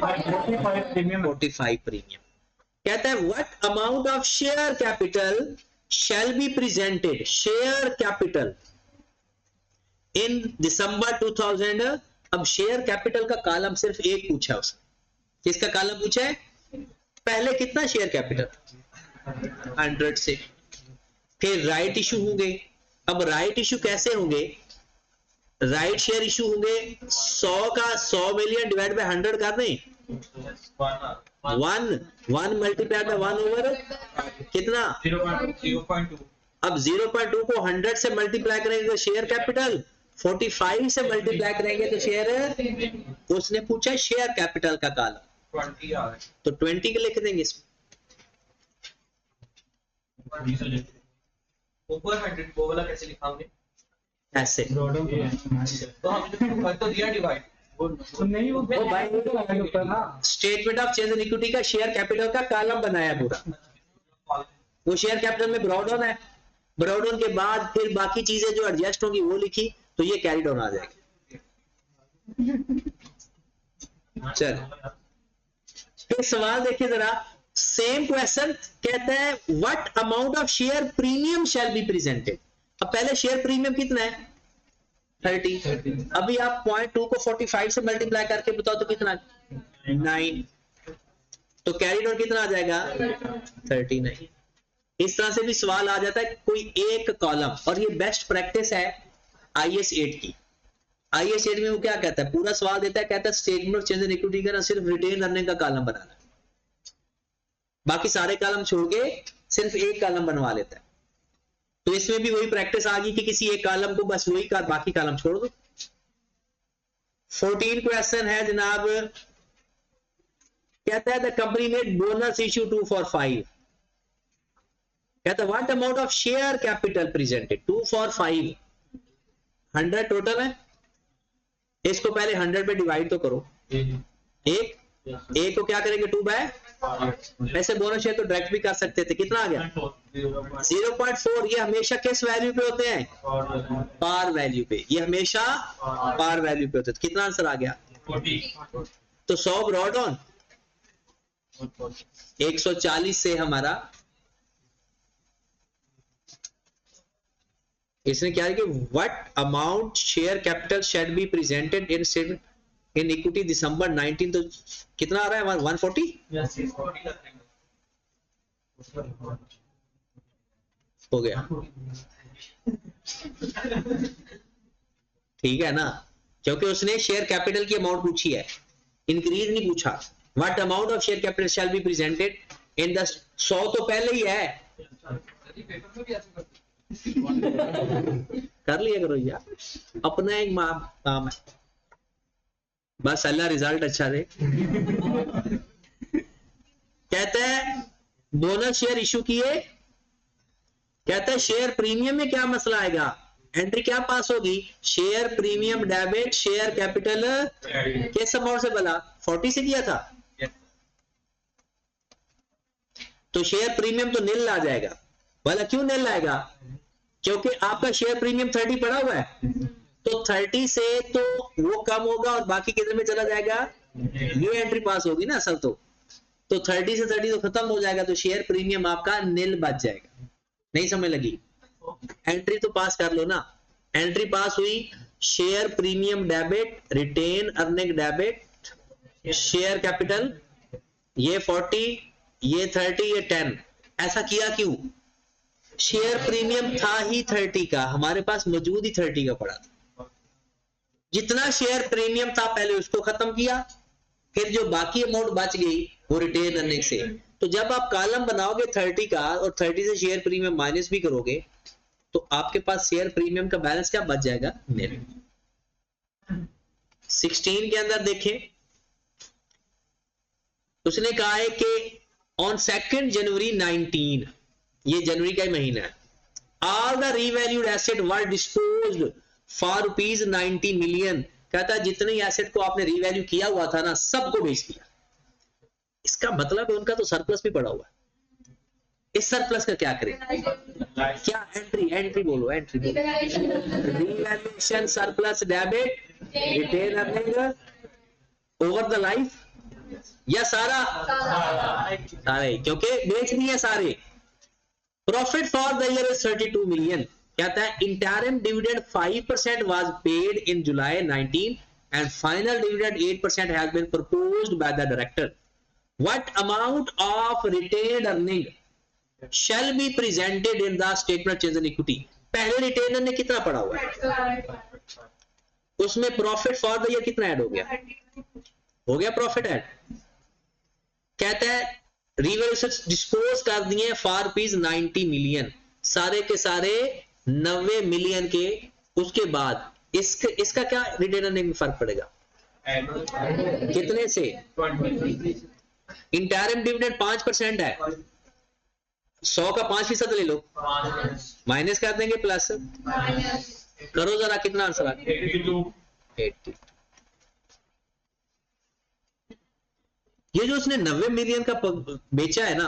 45 प्रीमियम। कहता है what amount of share capital shall be presented, share capital in December 2000। अब शेयर कैपिटल का कॉलम सिर्फ एक पूछा उसने, किसका कॉलम पूछा है? पहले कितना शेयर कैपिटल? 100 से। फिर राइट इशू होंगे। अब राइट इशू कैसे होंगे? राइट शेयर इशू होंगे 100 का 100 मिलियन डिवाइड बाय 100 कर दें, 1 मल्टीप्लाई बाय 1 ओवर कितना? 0.2। अब 0.2 को 100 से मल्टीप्लाई करेंगे तो शेयर कैपिटल, 45 से मल्टीप्लाई करेंगे तो शेयर। उसने पूछा शेयर कैपिटल का कॉलम 20 आ रहा है, तो 20 के लिख देंगे इसमें। ऊपर 100 वो वाला कैसे लिखा हमने? ऐसे तो हमने तो दिया डिवाइड नहीं, वो statement of change in equity का शेयर कैपिटल का कॉलम बनाया पूरा। वो शेयर कैपिटल में ब्रॉड ऑन है, ब्रॉड ऑन के बाद फिर बाकी चीजें जो एडजस्ट होंगी वो लिखी, तो ये कैरी डाउन आ जाएगी। चल फिर सवाल देखिए जरा, सेम क्वेश्चन कहता है what amount of share premium shell be presented. अब पहले शेयर प्रीमियम कितना है? 30। अभी आप 0.2 को 45 से मल्टीप्लाई करके बताओ तो कितना? 9। तो कैरी डाउन कितना आ जाएगा? 39। इस तरह से भी सवाल आ जाता है कोई एक कॉलम, और ये बेस्ट प्रैक्टिस है IS 8 की। IS 8 में वो क्या कहता है? पूरा सवाल देता है, कहता है statement of change in equity का ना सिर्फ रिटेन अर्निंग का कॉलम बनाना, बाकी सारे कॉलम छोड़ के सिर्फ एक कॉलम बनवा लेता है। तो इसमें भी वही प्रैक्टिस आ गई कि किसी एक कॉलम को बस वही बाकी कॉलम छोड़ दो। 14 क्वेश्चन है जनाब, कहता है the company made bonus issue 2 for 5। कहता है what amount of share capital presented? 2 for 5, 100 total है। इसको पहले 100 पे डिवाइड तो करो। एक को क्या करेंगे? 2 बाय, वैसे बोनस शेयर तो डायरेक्ट भी कर सकते थे। कितना आ गया? 0.4। ये हमेशा किस वैल्यू पे होते हैं? पार वैल्यू पे। ये हमेशा पार वैल्यू पे होते हैं। कितना आंसर आ गया? 40। तो 100 ब्रॉड ऑन 140 से हमारा इसने क्या है कि what amount share capital shall be presented in equity December 19। तो कितना आ रहा है? 140 हो गया। ठीक है ना, क्योंकि उसने शेयर कैपिटल की अमाउंट पूछी है, इंक्रीज नहीं पूछा। What amount of share capital shall be presented in the 100 तो पहले ही है, कर लिया करो यार, अपना एक काम है, बस अल्लाह रिजल्ट अच्छा दे। कहता है बोनस शेयर इशू किए। कहता है शेयर प्रीमियम में क्या मसला आएगा? एंट्री क्या पास होगी? Share premium debit share capital किस अमाउंट से बना? 40 से किया था, तो शेयर प्रीमियम तो नील आ जाएगा। बोला क्यों नील आएगा? क्योंकि आपका शेयर प्रीमियम 30 पड़ा हुआ है, तो 30 से तो वो कम होगा और बाकी कितने में चला जाएगा? ये एंट्री पास होगी ना असल तो 30 से 30 तो खत्म हो जाएगा, तो शेयर प्रीमियम आपका नील बच जाएगा। नहीं समझ लगी? एंट्री तो पास कर लो ना। एंट्री पास हुई, share premium debit retain earning debit share capital, ये 40 ये 30 ये 10। ऐसा किया क्यों? शेयर प्रीमियम था ही 30 का, हमारे पास मौजूद ही 30 का पड़ा था। जितना शेयर प्रीमियम था पहले उसको खत्म किया, फिर जो बाकी अमाउंट बच गई वो रिटेन अर्निंग से। तो जब आप कॉलम बनाओगे 30 का और 30 से शेयर प्रीमियम माइनस भी करोगे तो आपके पास शेयर प्रीमियम का बैलेंस क्या बच जाएगा? नील। 16 के अंदर देखें, उसने कहा है कि ऑन 2 जनवरी 19, ये जनवरी का ही महीना है, all the revalued asset were disposed for rupees 90 million. कहता है जितने एसेट को आपने रीवैल्यू किया हुआ था ना सबको बेच दिया। इसका मतलब है उनका तो सरप्लस भी पड़ा हुआ है। इस सरप्लस का क्या करें? क्या एंट्री बोलो, एंट्री बोलो। Revaluation surplus debit retain earning over the life या सारा? सारे, क्योंकि बेच दिए सारे। Profit for the year is 32 million. कहता है interim dividend 5% was paid in July 19 and final dividend 8% has been proposed by the director. What amount of retained earning shall be presented in the statement change in equity? पहले retainer ने कितना पड़ा हुआ है, उसमें profit for the year कितना add हो गया? हो गया प्रॉफिट ऐड। कहता है रिवैल्यूएशन डिस्पोज कर दिए फॉर रुपीज 90 मिलियन, सारे के सारे 90 मिलियन के। उसके बाद इसका क्या रिटेनर ने में फर्क पड़ेगा? कितने से? इंटरिम डिविडेंड 5% है, 100 का 5% ले लो, माइनस कर देंगे प्लस। करो जरा कितना आंसर आ गया? 80। ये जो उसने 90 मिलियन का बेचा है ना,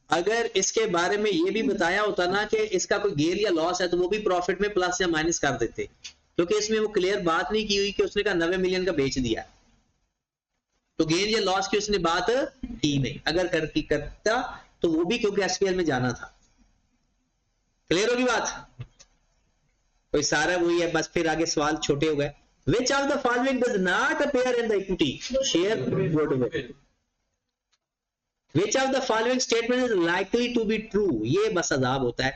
अगर इसके बारे में ये भी बताया होता ना कि इसका कोई गेन या लॉस है, तो वो भी प्रॉफिट में प्लस या माइनस कर देते, क्योंकि इसमें वो क्लियर बात नहीं की हुई कि उसने कहा 90 मिलियन का बेच दिया, तो गेन या लॉस की उसने बात की नहीं। अगर करता तो वो भी क्योंकि एसपीएल में जाना था। क्लियर होगी बात? कोई सारा वही है, बस फिर आगे सवाल छोटे हो गए। Which of the following does not appear in the equity share goodwill? Which of the following statement is likely to be true? ये बस अजाब होता है।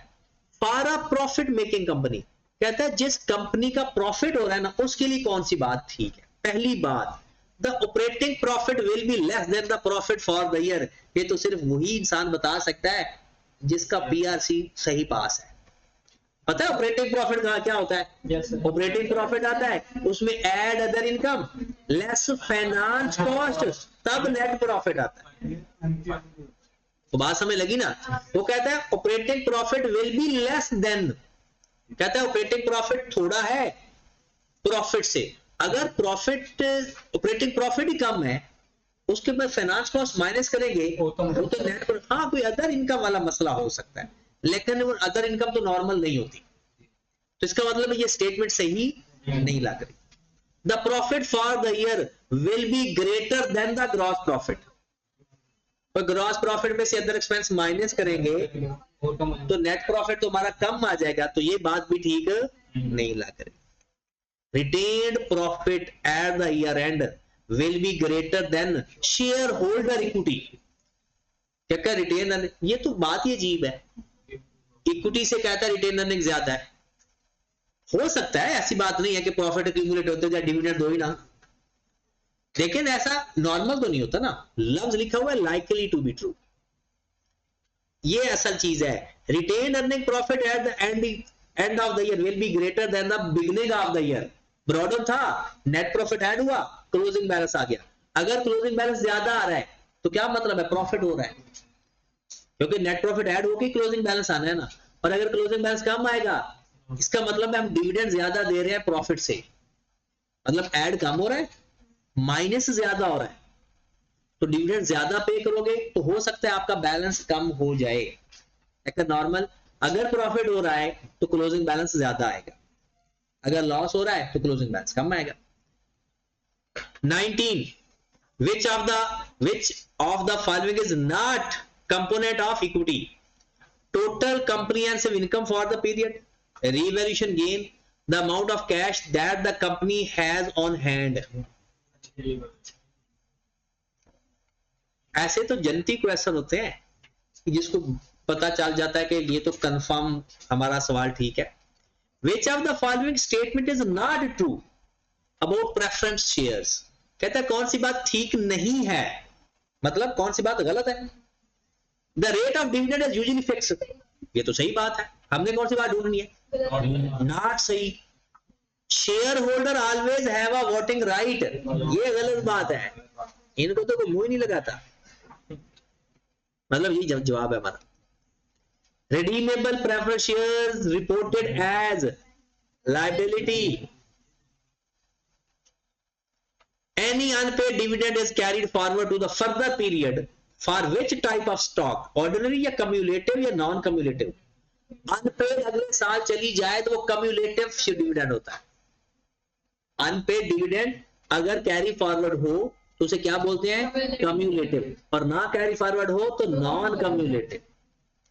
For a profit making company, कहता है जिस कंपनी का प्रॉफिट हो रहा है ना, उसके लिए कौन सी बात ठीक है? पहली बात, the operating profit will be less than the profit for the year. ये तो सिर्फ वही इंसान बता सकता है जिसका पीआरसी सही पास है। पता है ऑपरेटिंग प्रॉफिट का क्या होता है? ऑपरेटिंग प्रॉफिट आता है, उसमें add other income less finance cost, तब नेट प्रॉफिट आता है। तो बात समझ लगी ना? वो कहता है operating profit will be less than, कहता है ऑपरेटिंग प्रॉफिट थोड़ा है प्रॉफिट से। अगर प्रॉफिट ऑपरेटिंग प्रॉफिट ही कम है, उसके बाद फाइनेंस कॉस्ट माइनस करेंगे, वो तो नेट पर, हाँ कोई अदर इनकम वाला मसला हो सकता है, लेकिन वो अदर इनकम तो नॉर्मल नहीं होती। तो इसका मतलब ये स्टेटमेंट सही नहीं लग रही। The profit for the year will be greater than the gross profit. और ग्रॉस प्रॉफिट में से अदर एक्सपेंस माइनस करेंगे तो नेट प्रॉफिट तो हमारा कम आ जाएगा, तो ये बात भी ठीक नहीं लग रही। Retained profit at the year end will be greater than shareholder equity। क्या रिटेन अर्निंग, ये तो बात ही अजीब है। इक्विटी से कहता है रिटेन अर्निंग ज्यादा है, हो सकता है, ऐसी बात नहीं है कि प्रॉफिट एक्यूमुलेट होते जाए डिविडेंड दो ही ना, लेकिन ऐसा नॉर्मल तो नहीं होता ना। लफ्ज लिखा हुआ है लाइकली टू बी ट्रू, ये असल चीज है। Retain earning profit at the end of the year will be greater than the beginning of the year. ब्रॉडन था, नेट प्रॉफिट ऐड हुआ, क्लोजिंग बैलेंस आ गया। अगर क्लोजिंग बैलेंस ज्यादा आ रहा है तो क्या मतलब है? प्रॉफिट हो रहा है, क्योंकि नेट प्रॉफिट ऐड होकर क्लोजिंग बैलेंस आना है ना। और अगर क्लोजिंग बैलेंस कम आएगा, इसका मतलब है हम डिविडेंड ज्यादा दे रहे हैं प्रॉफिट से, मतलब ऐड कम हो रहा है, माइनस ज्यादा हो रहा है, तो डिविडेंड ज्यादा पे करोगे तो हो सकता है आपका बैलेंस कम हो जाए। एक नॉर्मल, अगर प्रॉफिट हो रहा है तो क्लोजिंग बैलेंस ज्यादा आएगा, अगर लॉस हो रहा है तो क्लोजिंग बैलेंस कम आएगा। 19, which of the following is not component of equity? Total comprehensive income for the period, revaluation gain, the amount of cash that the company has on hand। ऐसे तो जनती क्वेश्चन होते हैं जिसको पता चल जाता है कि ये तो कंफर्म हमारा सवाल ठीक है। Which of the following statement is not true about preference shares? कहता है कौन सी बात ठीक नहीं है, मतलब कौन सी बात गलत है। The rate of dividend is usually fixed, ये तो सही बात है, हमने कौन सी बात ढूंढनी है? नॉट सही। Share holder always have a voting right, ये गलत बात है, इनको तो कोई मुंह ही नहीं लगाता, मतलब ये जवाब है हमारा। Redeemable preference shares reported as liability. Any unpaid dividend is carried forward to the further period for which type of stock? Ordinary या cumulative या non cumulative? Unpaid अगले साल चली जाए तो वो cumulative dividend होता है। Unpaid dividend अगर carry forward हो तो उसे क्या बोलते हैं, कम्युलेटिव। और ना कैरी फॉरवर्ड हो तो नॉन कम्युलेटिव।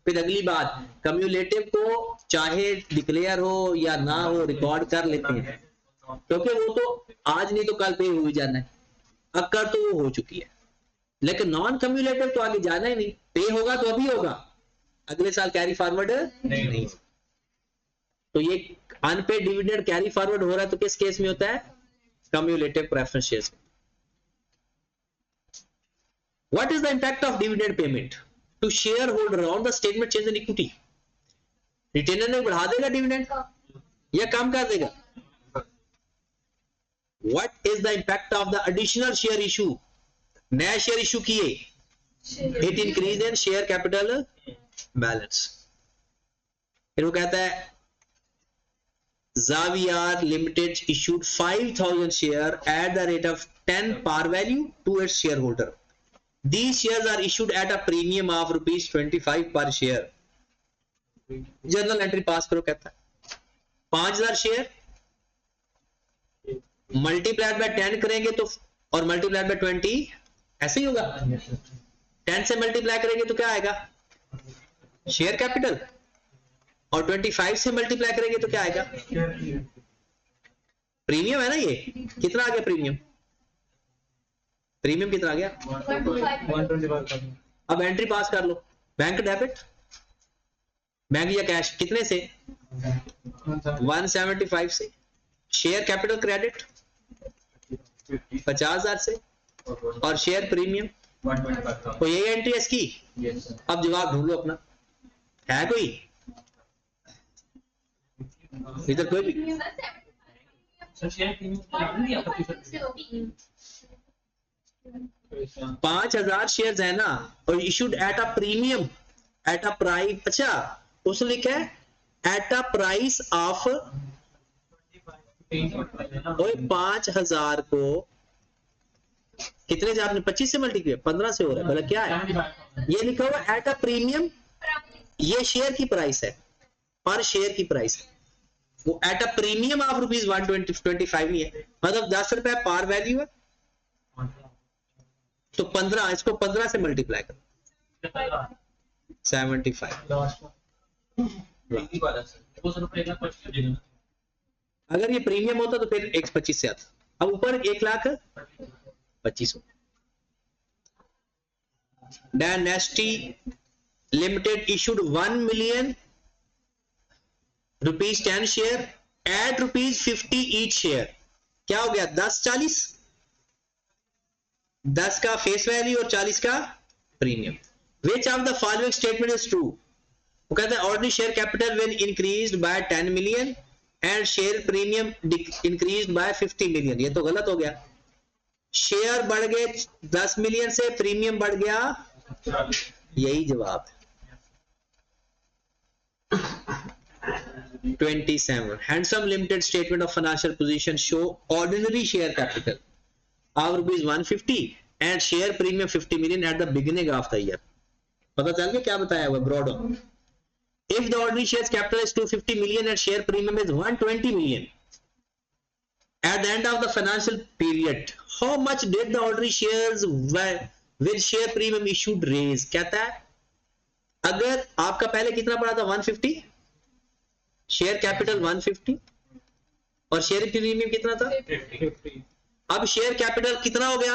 फिर अगली बात, कम्युलेटिव को चाहे डिक्लेयर हो या ना हो रिकॉर्ड कर लेते हैं, क्योंकि वो तो आज नहीं तो कल पे हो ही जाना है, अक्कर तो वो हो चुकी है। लेकिन नॉन कम्युलेटिव तो आगे जाना ही नहीं, पे होगा तो अभी होगा, अगले साल कैरी फॉरवर्ड नहीं। तो ये अनपेड डिविडेंड कैरी फॉरवर्ड हो रहा है तो किस केस में होता है, cumulative preference shares. What is the impact of dividend payment to share holder on the statement change in equity? रिटेनर ने बढ़ा देगा डिविडेंड या कम कर देगा? What is the impact of the additional share issue? नया शेयर इशू किए, it increase in share capital balance. फिर वो कहता है Xavier Limited issued 5,000 share at the rate of 10 par value to its shareholder. These shares are issued at a premium of ₹25 per share. Journal entry पास करो, कहता है 5,000 share multiplied by 10 करेंगे तो, और मल्टीप्लाइड बाय 20 ऐसे ही होगा। 10 से मल्टीप्लाई करेंगे तो क्या आएगा, शेयर कैपिटल, और 25 से मल्टीप्लाई करेंगे तो क्या आएगा, प्रीमियम है ना। ये कितना आ गया प्रीमियम, प्रीमियम कितना आ गया, 125। अब एंट्री पास कर लो, बैंक डेबिट, बैंक या कैश, कितने से, 175 से, शेयर कैपिटल क्रेडिट 50,000 से, और शेयर प्रीमियम 125। तो यही एंट्री है इसकी। अब जवाब ढूंढ लो अपना, है कोई इधर कोई भी? 5,000 शेयर्स है ना, और issued at a premium, at a price, अच्छा उसने लिखा है एट अ प्राइस ऑफ, 5,000 को कितने से आपने 25 से मल्टीप्लाई, 15 से हो रहा है, मतलब क्या है ये लिखा हुआ एट अ प्रीमियम, ये शेयर की प्राइस है, पर शेयर की प्राइस है, वो एट अ प्रीमियम ऑफ ₹125 ही है, मतलब 10 रुपए पार वैल्यू है, तो 15, इसको 15 से मल्टीप्लाई करो, 75। अगर ये प्रीमियम होता तो फिर 125 से आता, अब ऊपर 1,25,000। Dynasty limited issued 1 million rupees 10 share eight ₹50 each share, क्या हो गया 10/40, 10 का फेस वैल्यू और 40 का premium. Which of the following statement is true? वो कहता है ordinary share capital when increased by 10 million and share premium increased by 50 million। ये तो गलत हो गया, शेयर बढ़ गए 10 million से, प्रीमियम बढ़ गया, यही जवाब है। 27 Handsome Limited statement of financial position show ordinary share capital of ₹150 and share premium 50 million at the beginning of the year। पता चल गया क्या बताया हुआ broad. If the ordinary shares capital is 250 million and share premium is 120 million at the end of the financial period, how much did the ordinary shares with share premium issued raise? कहता है अगर आपका पहले कितना पड़ा था 150, share capital 150 और share premium कितना था 50। अब शेयर कैपिटल कितना हो गया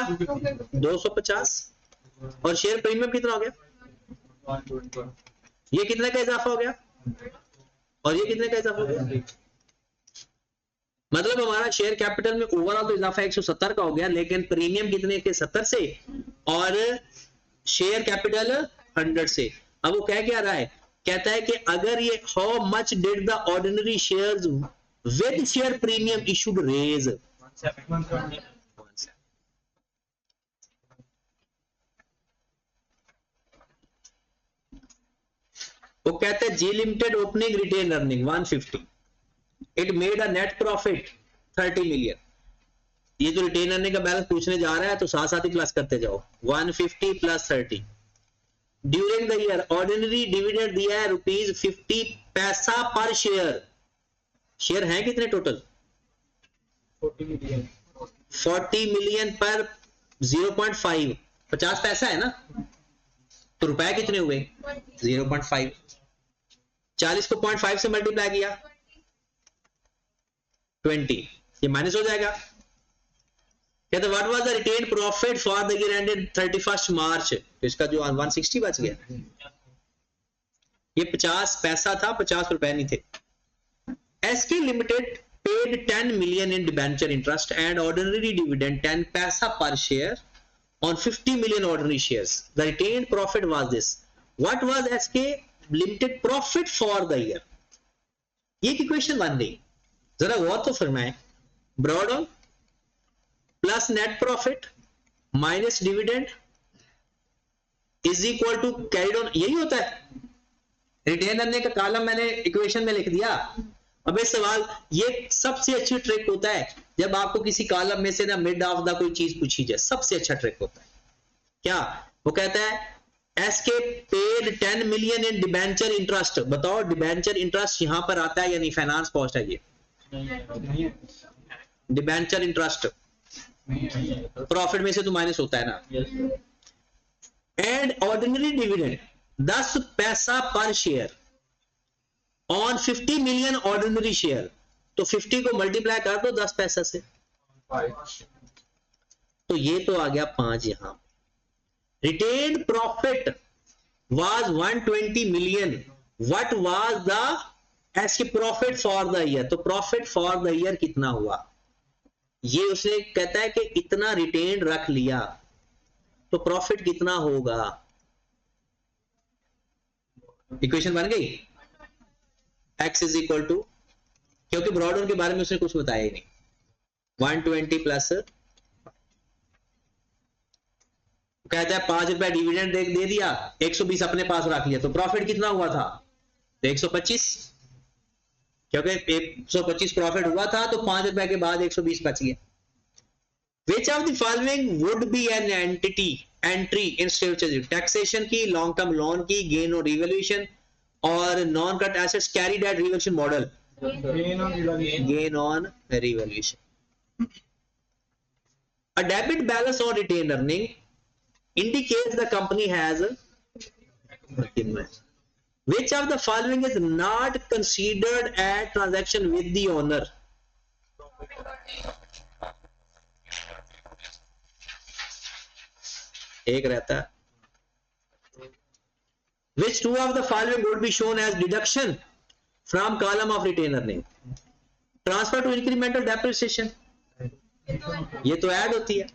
250 और शेयर प्रीमियम कितना हो गया, 120। ये कितने का इजाफा हो गया और ये कितने का इजाफा हो गया, मतलब हमारा शेयर कैपिटल में ओवरऑल तो इजाफा 170 का हो गया, लेकिन प्रीमियम कितने के 70 से और शेयर कैपिटल 100 से। अब वो क्या रहा है, कहता है कि अगर ये how much did the ordinary shares with share premium issued raise, वो कहते हैं G limited opening retain earning 150, it made a net profit 30 million। ये जो रिटेन अर्निंग का बैलेंस पूछने जा रहा है तो साथ साथ ही प्लस करते जाओ, 150 + 30। During the year ordinary dividend दिया है ₹50 पैसा पर शेयर। शेयर हैं कितने टोटल 40 million। 40 million पर 0.5, 50 पैसा है ना, तो रुपए कितने हुए 0.5, 40 को 0.5 से मल्टीप्लाई किया 20, ये माइनस हो जाएगा। कहते what was the retain profit for the year ended 31 March, तो इसका जो 160 बच गया, ये 50 पैसा था, 50 रुपए नहीं थे। S K limited paid 10 million in debenture interest and ordinary dividend 10 paisa per share on 50 million ordinary shares. The retained profit was this. What was SK limited profit for the year? ये की क्वेश्चन बन गई, जरा गौर तो फरमाएं। Brought on plus net profit minus dividend is equal to carried on, यही होता है। रिटेन अर्निंग का कॉलम मैंने इक्वेशन में लिख दिया। अब इस सवाल, ये सबसे अच्छी ट्रिक होता है जब आपको किसी कॉलम में से ना मिड ऑफ द कोई चीज पूछी जाए, सबसे अच्छा ट्रिक होता है क्या, वो कहता है S K paid 10 million in debenture interest. बताओ डिबेंचर इंटरेस्ट यहां पर आता है या नहीं, फाइनेंस कॉस्ट है ये, डिबेंचर इंटरेस्ट प्रॉफिट में से तो माइनस होता है ना। एंड ऑर्डिनरी डिविडेंड 10 पैसा पर share on 50 million ordinary share, तो 50 को मल्टीप्लाई कर दो 10 पैसा से, तो ये तो आ गया 5 यहां। Retained profit was 120 million, what was the S K profit for the year, तो प्रॉफिट फॉर द ईयर कितना हुआ, ये उसने कहता है कि इतना रिटेन रख लिया तो प्रॉफिट कितना होगा। इक्वेशन बन गई, x इज इक्वल टू, क्योंकि ब्रॉडऑन के बारे में उसने कुछ बताया ही नहीं, 120 प्लस कहता है 5 रुपए डिविडेंड दे दिया, 120 अपने पास रख लिया, तो प्रॉफिट कितना हुआ था, तो 125, क्योंकि 125 प्रॉफिट हुआ था तो 5 रुपए के बाद 120 बच गया। Which of the following would be an entry in statutory taxation की, लॉन्ग टर्म लोन की, गेन और रिवैल्यूएशन, और non current assets carried at revaluation model, gain on revaluation. A debit balance on retained earning indicates the company has, which of the following is not considered a transaction with the owner? एक रहता है, which two of the following would be shown as deduction from column of retained earning? Transfer to incremental depreciation, ये तो add होती है।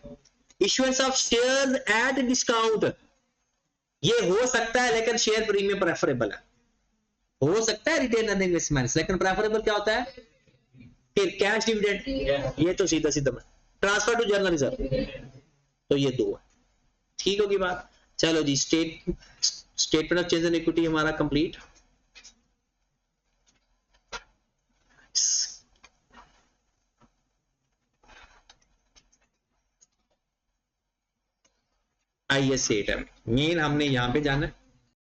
Issuance of shares at discount, ये हो सकता है लेकिन शेयर प्रीमियम प्रेफरेबल है, हो सकता है रिटेन अर्निंग में माइनस, लेकिन प्रेफरेबल क्या होता है, फिर कैश डिविडेंड, ये तो सीधा सीधा ट्रांसफर टू जनरल रिजर्व, तो ये दो है। ठीक होगी बात। चलो जी, statement of change in equity हमारा कंप्लीट। आइए सेट है, मेन हमने यहां पे जाना है,